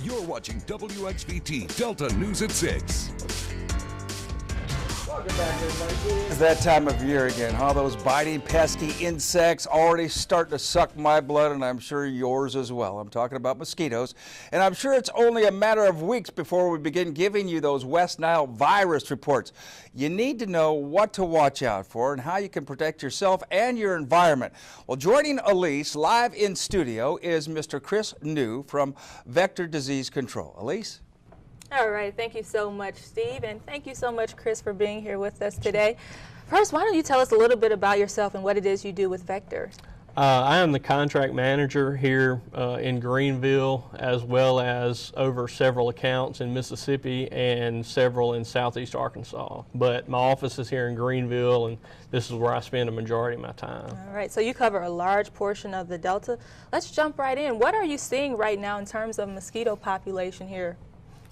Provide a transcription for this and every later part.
You're watching WXVT Delta News at 6. Welcome back, everybody. It's that time of year again, huh? Those biting, pesky insects already starting to suck my blood, and I'm sure yours as well. I'm talking about mosquitoes, and I'm sure it's only a matter of weeks before we begin giving you those West Nile virus reports. You need to know what to watch out for and how you can protect yourself and your environment. Well, joining Elise live in studio is Mr. Kris from Vector Disease Control. Elise? All right, thank you so much, Steve, and thank you so much, Kris, for being here with us today. First, why don't you tell us a little bit about yourself and what it is you do with Vector? I am the contract manager here in Greenville, as well as over several accounts in Mississippi and several in southeast Arkansas. But my office is here in Greenville, and this is where I spend a majority of my time. All right, so you cover a large portion of the Delta. Let's jump right in. What are you seeing right now in terms of mosquito population here?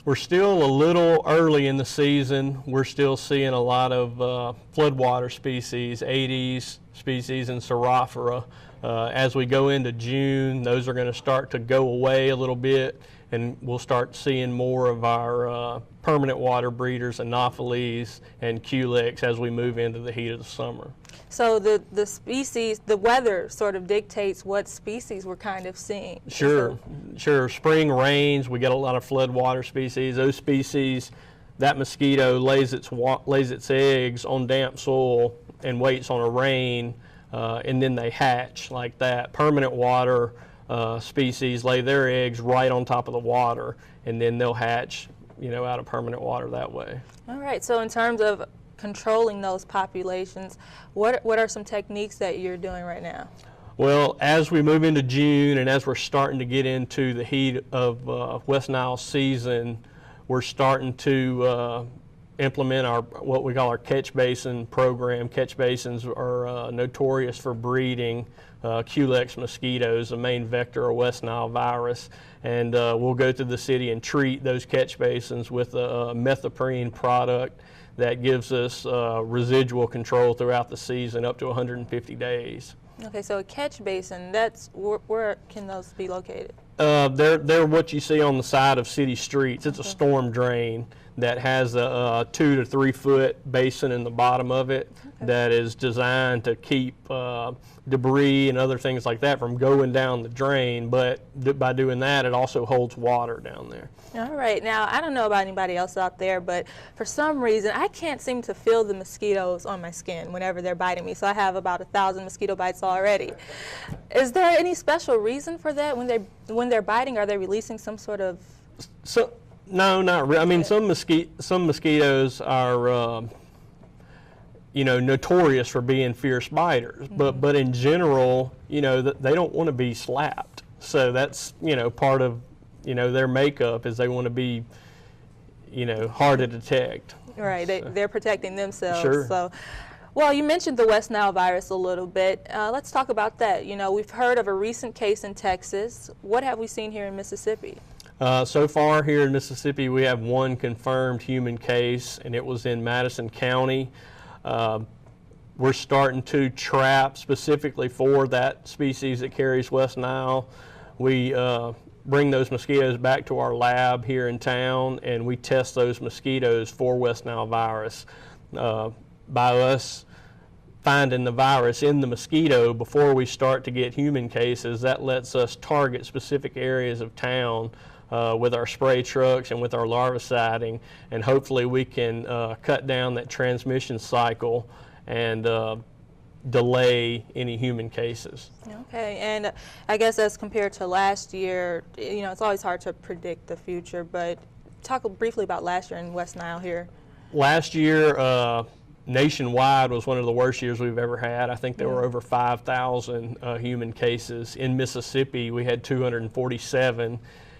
We're still a little early in the season. We're still seeing a lot of floodwater species, Aedes species, and Serophora. As we go into June, those are going to start to go away a little bit, and we'll start seeing more of our permanent water breeders, Anopheles and Culex, as we move into the heat of the summer. So the species, the weather sort of dictates what species we're kind of seeing. Sure. Spring rains, we get a lot of floodwater species. Those species, that mosquito lays its eggs on damp soil and waits on a rain, and then they hatch like that. Permanent water species lay their eggs right on top of the water, and then they'll hatch, out of permanent water that way. All right. So in terms of controlling those populations, what are some techniques that you're doing right now? Well, as we move into June and as we're starting to get into the heat of West Nile season, we're starting to implement what we call our catch basin program. Catch basins are notorious for breeding Culex mosquitoes, the main vector of West Nile virus, and we'll go to the city and treat those catch basins with a methoprene product that gives us residual control throughout the season up to 150 days. Okay, so a catch basin, that's where can those be located? They're what you see on the side of city streets. It's a storm drain that has a 2 to 3 foot basin in the bottom of it that is designed to keep debris and other things like that from going down the drain, but by doing that it also holds water down there. All right, now I don't know about anybody else out there, but for some reason I can't seem to feel the mosquitoes on my skin whenever they're biting me, so I have about 1,000 mosquito bites already. Is there any special reason for that? When they're biting, are they releasing some sort of... No, not really. I mean, some mosquitoes are, notorious for being fierce biters. Mm-hmm. But in general, they don't want to be slapped. So that's, part of, their makeup is they want to be, hard to detect. Right. They're protecting themselves. Sure. So, well, you mentioned the West Nile virus a little bit. Let's talk about that. We've heard of a recent case in Texas. What have we seen here in Mississippi? So far here in Mississippi, we have one confirmed human case, and it was in Madison County. We're starting to trap specifically for that species that carries West Nile. We bring those mosquitoes back to our lab here in town, and we test those mosquitoes for West Nile virus. By us finding the virus in the mosquito before we start to get human cases, that lets us target specific areas of town with our spray trucks and with our larviciding, and hopefully we can cut down that transmission cycle and delay any human cases. Okay, and I guess as compared to last year, it's always hard to predict the future, but talk briefly about last year in West Nile here. Last year, nationwide was one of the worst years we've ever had. I think there were over 5,000 human cases. In Mississippi, we had 247.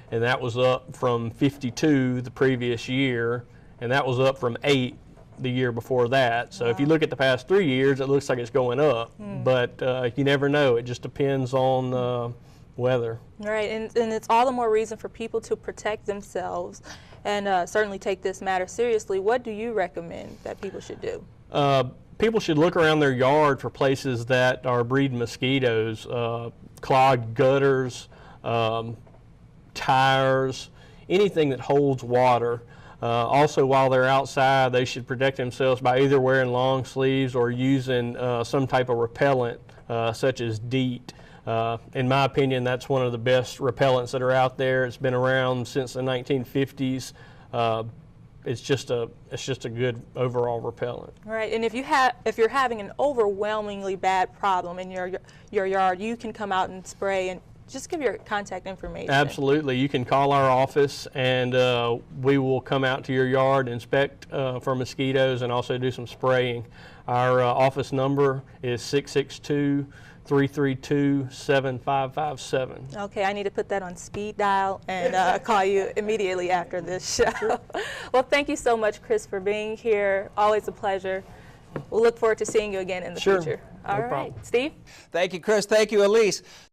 And that was up from 52 the previous year, and that was up from 8 the year before that. So if you look at the past 3 years, it looks like it's going up, but you never know. It just depends on weather. Right, and it's all the more reason for people to protect themselves and certainly take this matter seriously. What do you recommend that people should do? People should look around their yard for places that are breeding mosquitoes, clogged gutters, tires, anything that holds water. Also, while they're outside, they should protect themselves by either wearing long sleeves or using some type of repellent, such as DEET. In my opinion, that's one of the best repellents that are out there. It's been around since the 1950s. It's just a good overall repellent. Right, and if you're having an overwhelmingly bad problem in your yard, you can come out and spray, and just give your contact information. Absolutely. You can call our office, and we will come out to your yard, inspect for mosquitoes, and also do some spraying. Our office number is 662-332-7557. Okay, I need to put that on speed dial and call you immediately after this show. Sure. Well, thank you so much, Kris, for being here. Always a pleasure. We'll look forward to seeing you again in the future. All right, Steve? Thank you, Kris. Thank you, Elise.